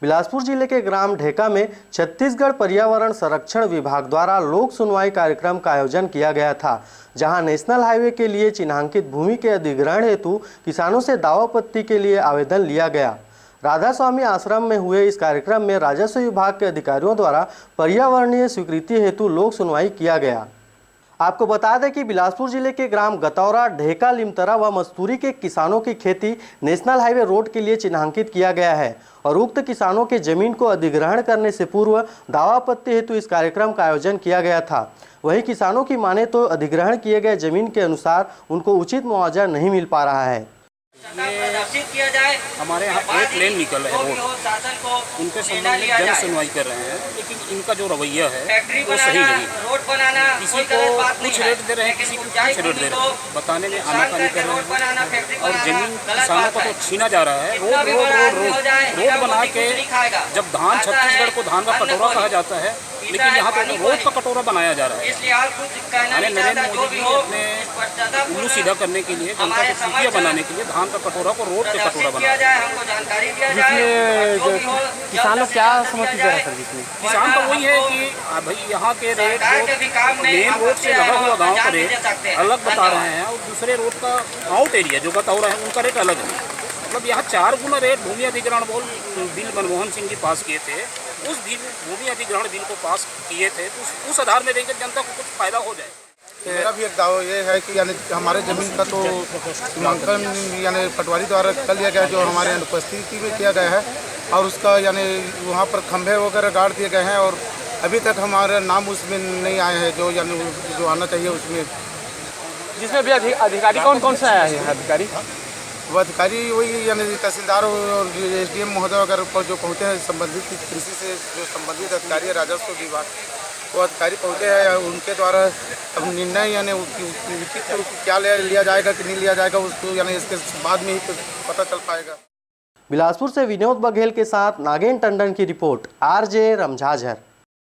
बिलासपुर जिले के ग्राम ढेका में छत्तीसगढ़ पर्यावरण संरक्षण विभाग द्वारा लोक सुनवाई कार्यक्रम का आयोजन किया गया था, जहां नेशनल हाईवे के लिए चिन्हांकित भूमि के अधिग्रहण हेतु किसानों से दावापत्ती के लिए आवेदन लिया गया। राधा स्वामी आश्रम में हुए इस कार्यक्रम में राजस्व विभाग के अधिकारियों द्वारा पर्यावरणीय स्वीकृति हेतु लोक सुनवाई किया गया। आपको बता दें कि बिलासपुर जिले के ग्राम गतौरा, ढेका, लिमतरा व मस्तूरी के किसानों की खेती नेशनल हाईवे रोड के लिए चिन्हांकित किया गया है और उक्त किसानों के जमीन को अधिग्रहण करने से पूर्व दावापत्ती हेतु इस कार्यक्रम का आयोजन किया गया था। वहीं किसानों की माने तो अधिग्रहण किए गए जमीन के अनुसार उनको उचित मुआवजा नहीं मिल पा रहा है। किया जाए। हमारे यहाँ एक लेन निकल है रोड, उनके संबंध में जन सुनवाई कर रहे हैं, लेकिन इनका जो रवैया है वो सही नहीं। किसी को कुछ रेट दे रहे हैं, किसी को कुछ रेट दे रहे हैं, बताने में आनाकानी कर रहे हैं और जमीन किसानों को तो छीना जा रहा है। रोड बना के जब धान, छत्तीसगढ़ को धान का कटोरा कहा जाता है, लेकिन यहाँ तो रोड का कटोरा बनाया जा रहा है। नरेंद्र मोदी जी अपने उल्लू सीधा करने के लिए, जनता को चूतिया बनाने के लिए धान का कटोरा को रोड के कटोरा बनाया। जिसमें किसानों क्या समस्या है सर? जिसमें किसान तो वही है कि भाई यहाँ के रेट मेन रोड से लगा हुआ गाँव का रेट अलग बता रहे हैं और दूसरे रोड का आउट एरिया जो गतौरा है उनका रेट अलग है। मतलब यहाँ 4 गुना रेट भूमि अधिग्रहण बिल मनमोहन सिंह जी पास किए थे, उस भूमि अधिग्रहण बिल को पास किए थे, तो उस आधार में देखकर जनता को कुछ फायदा हो जाए। मेरा भी एक दावा ये है कि यानी हमारे ज़मीन का तो सीमांकन यानी पटवारी द्वारा कर लिया गया, जो हमारे अनुपस्थिति में किया गया है, और उसका यानी वहाँ पर खंभे वगैरह गाड़ दिए गए हैं और अभी तक हमारा नाम उसमें नहीं आए हैं, जो यानी जो आना चाहिए उसमें। जिसमें भी अधिकारी कौन कौन सा आया है? अधिकारी वो अधिकारी वही यानी तहसीलदार और SDM महोदय वगैरह जो पहुँचे हैं, संबंधित कृषि से जो संबंधित अधिकारी है राजस्व विभाग, वो अधिकारी पहुँचे हैं। उनके द्वारा अब निर्णय यानी क्या लिया जाएगा कि नहीं लिया जाएगा उसको यानी इसके बाद में ही पता चल पाएगा। बिलासपुर से विनोद बघेल के साथ नागेंद्र टंडन की रिपोर्ट, RJ रमझाझर।